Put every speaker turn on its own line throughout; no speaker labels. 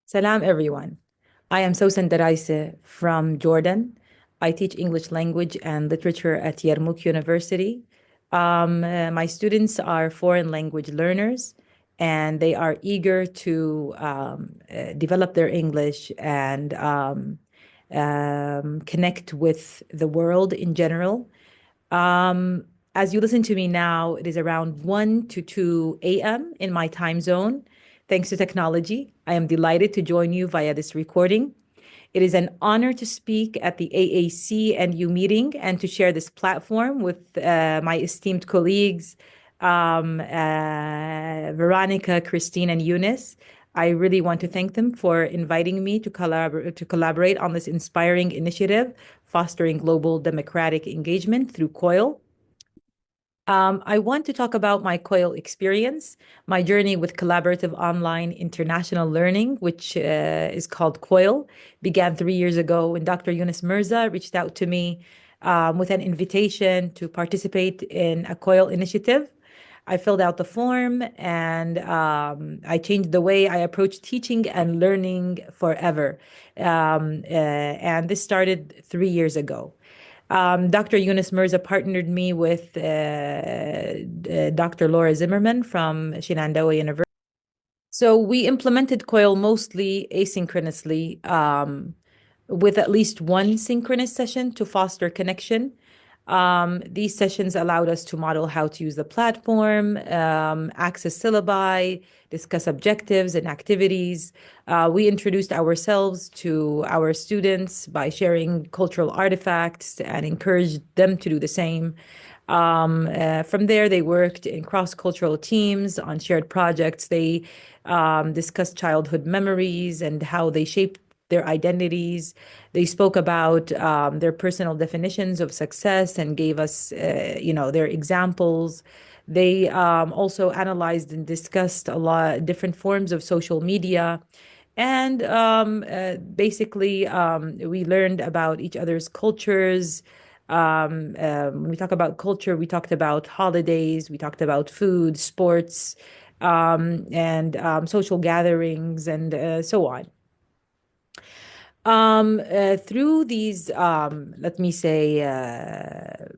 Salam, everyone. I am Sawsan Daraiseh from Jordan. I teach English language and literature at Yarmouk University. My students are foreign language learners, and they are eager to develop their English and connect with the world in general. Um, as you listen to me now, it is around 1 to 2 a.m. in my time zone. Thanks to technology, I am delighted to join you via this recording. It is an honor to speak at the AAC&U meeting and to share this platform with my esteemed colleagues, Veronica, Christine, and Eunice. I really want to thank them for inviting me to collaborate on this inspiring initiative, fostering global democratic engagement through COIL. I want to talk about my COIL experience, my journey with collaborative online international learning, which is called COIL, began 3 years ago when Dr. Yunus Mirza reached out to me with an invitation to participate in a COIL initiative. I filled out the form and I changed the way I approach teaching and learning forever. And this started 3 years ago. Dr. Yunus Mirza partnered me with Dr. Laura Zimmerman from Shenandoah University. So we implemented COIL mostly asynchronously, with at least one synchronous session to foster connection. These sessions allowed us to model how to use the platform, access syllabi, discuss objectives and activities. We introduced ourselves to our students by sharing cultural artifacts and encouraged them to do the same. From there, they worked in cross-cultural teams on shared projects. They discussed childhood memories and how they shaped their identities. They spoke about their personal definitions of success and gave us, their examples. They also analyzed and discussed a lot different forms of social media. And basically, we learned about each other's cultures. When we talk about culture, we talked about holidays, we talked about food, sports, and social gatherings, and so on. Through these, let me say,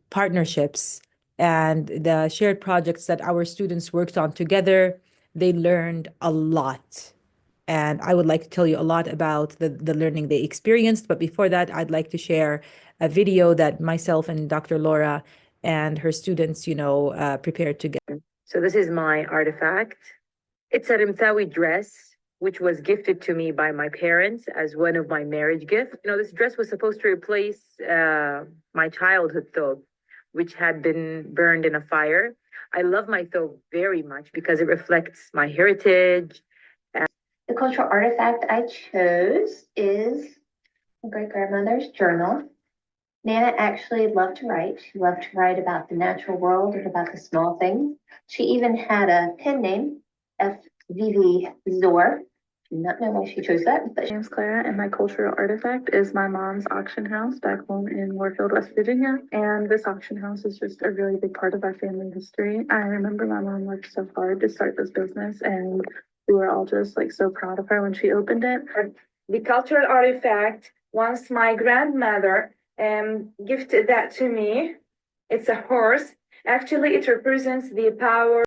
partnerships and the shared projects that our students worked on together, they learned a lot. And I would like to tell you a lot about the learning they experienced. But before that, I'd like to share a video that myself and Dr. Laura and her students, prepared together. So this is my artifact. It's a Rimthawi dress, which was gifted to me by my parents as one of my marriage gifts. This dress was supposed to replace my childhood thobe, which had been burned in a fire. I love my thobe very much because it reflects my heritage.
The cultural artifact I chose is my great grandmother's journal. Nana actually loved to write. She loved to write about the natural world and about the small things. She even had a pen name, FVV Zor. I do not know why she chose that.
My name's Clara, and my cultural artifact is my mom's auction house back home in Warfield, West Virginia. And this auction house is just a really big part of our family history. I remember my mom worked so hard to start this business, and we were all just so proud of her when she opened it.
The cultural artifact, once my grandmother gifted that to me. It's a horse. Actually, it represents the power.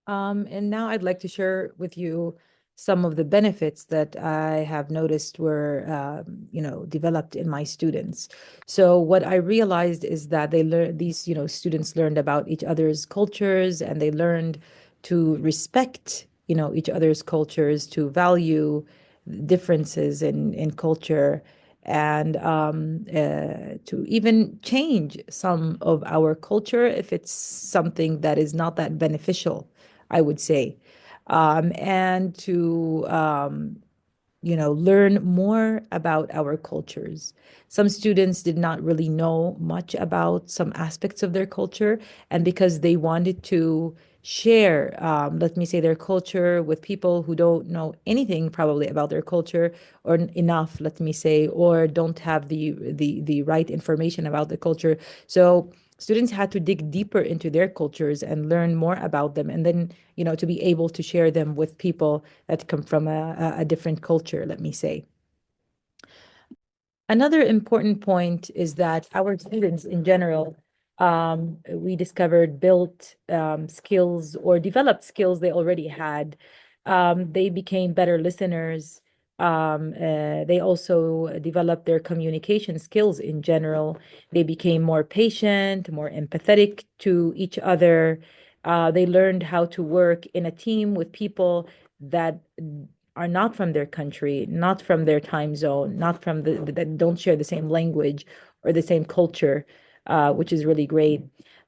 And now I'd like to share with you some of the benefits that I have noticed were, developed in my students. So what I realized is that these students learned about each other's cultures, and they learned to respect, each other's cultures, to value differences in culture, and to even change some of our culture if it's something that is not that beneficial, I would say, and to learn more about our cultures. Some students did not really know much about some aspects of their culture, and because they wanted to share, let me say, their culture with people who don't know anything probably about their culture, or enough, let me say, or don't have the right information about the culture. So students had to dig deeper into their cultures and learn more about them, and then, to be able to share them with people that come from a different culture, let me say. Another important point is that our students in general, we discovered, built skills or developed skills they already had. They became better listeners. They also developed their communication skills in general. They became more patient, more empathetic to each other. They learned how to work in a team with people that are not from their country, not from their time zone, not from that don't share the same language or the same culture, which is really great.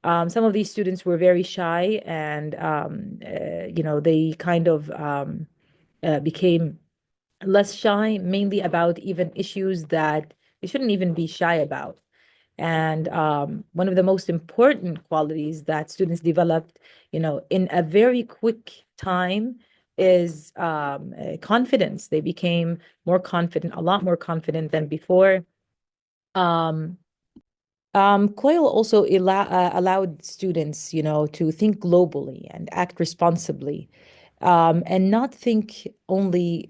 Some of these students were very shy, and they kind of became less shy, mainly about even issues that they shouldn't even be shy about. And one of the most important qualities that students developed, in a very quick time is confidence. They became more confident, a lot more confident than before. Um, COIL also allowed students, to think globally and act responsibly, and not think only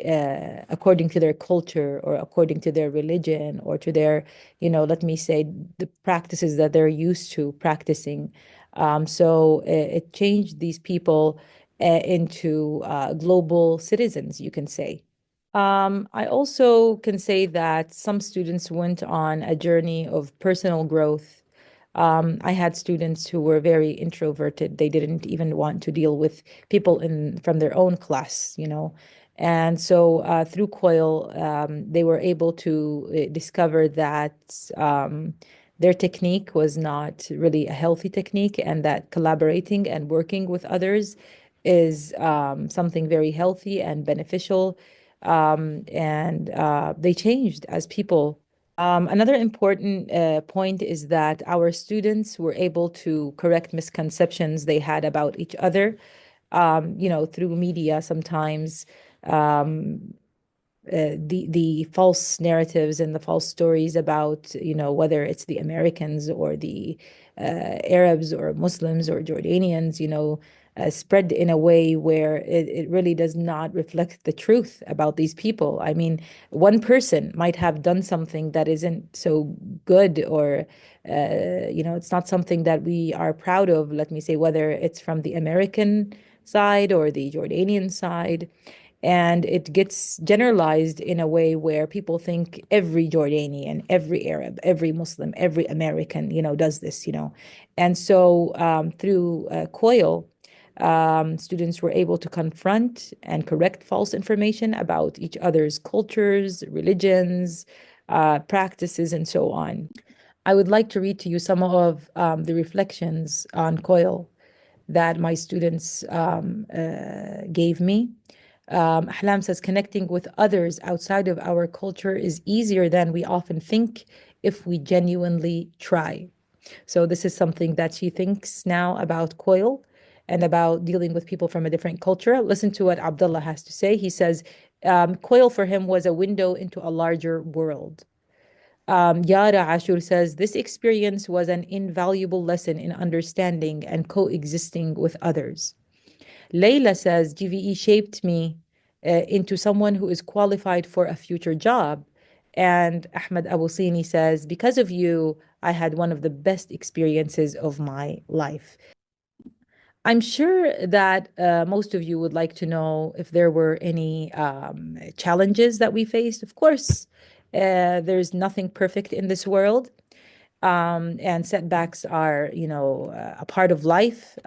according to their culture or according to their religion or to their, let me say, the practices that they're used to practicing. So it changed these people into global citizens, you can say. I also can say that some students went on a journey of personal growth. I had students who were very introverted. They didn't even want to deal with people in from their own class, And so through COIL, they were able to discover that their technique was not really a healthy technique, and that collaborating and working with others is something very healthy and beneficial. And they changed as people. Another important point is that our students were able to correct misconceptions they had about each other, through media sometimes. Um, the false narratives and the false stories about, whether it's the Americans or the Arabs or Muslims or Jordanians, spread in a way where it really does not reflect the truth about these people. I mean, one person might have done something that isn't so good, or it's not something that we are proud of, let me say, whether it's from the American side or the Jordanian side. And it gets generalized in a way where people think every Jordanian, every Arab, every Muslim, every American, does this, And so through COIL, students were able to confront and correct false information about each other's cultures, religions, practices, and so on. I would like to read to you some of the reflections on COIL that my students gave me. Ahlam says, connecting with others outside of our culture is easier than we often think if we genuinely try. So this is something that she thinks now about COIL and about dealing with people from a different culture. Listen to what Abdullah has to say. He says, COIL for him was a window into a larger world. Yara Ashur says, this experience was an invaluable lesson in understanding and coexisting with others. Layla says, GVE shaped me into someone who is qualified for a future job. And Ahmed Abusini says, because of you, I had one of the best experiences of my life. I'm sure that most of you would like to know if there were any challenges that we faced. Of course, there's nothing perfect in this world, and setbacks are, a part of life.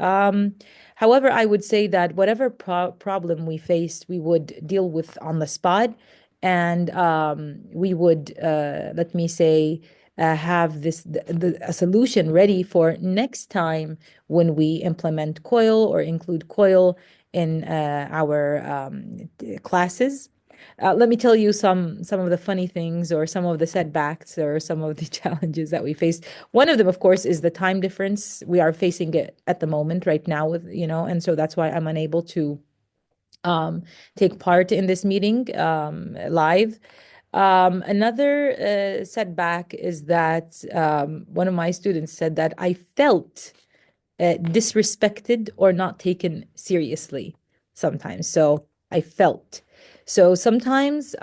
However, I would say that whatever problem we faced, we would deal with on the spot, and we would, let me say, have a solution ready for next time when we implement COIL or include COIL in our classes. Let me tell you some of the funny things or some of the setbacks or some of the challenges that we faced. One of them, of course, is the time difference. We are facing it at the moment right now with, and so that's why I'm unable to take part in this meeting live. Another setback is that one of my students said that I felt disrespected or not taken seriously sometimes. So I felt. So sometimes,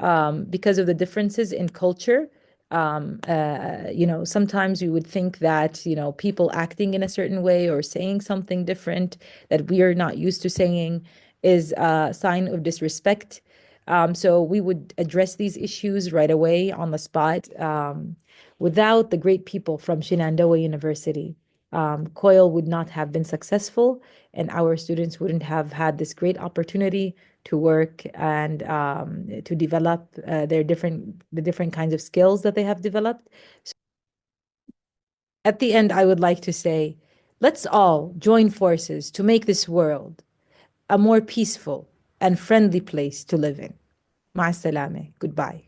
because of the differences in culture, sometimes we would think that, people acting in a certain way or saying something different that we are not used to saying is a sign of disrespect. So we would address these issues right away on the spot. Without the great people from Shenandoah University, COIL would not have been successful, and our students wouldn't have had this great opportunity to work and to develop the different kinds of skills that they have developed. So at the end, I would like to say, let's all join forces to make this world a more peaceful and friendly place to live in. مع السلامة. Goodbye.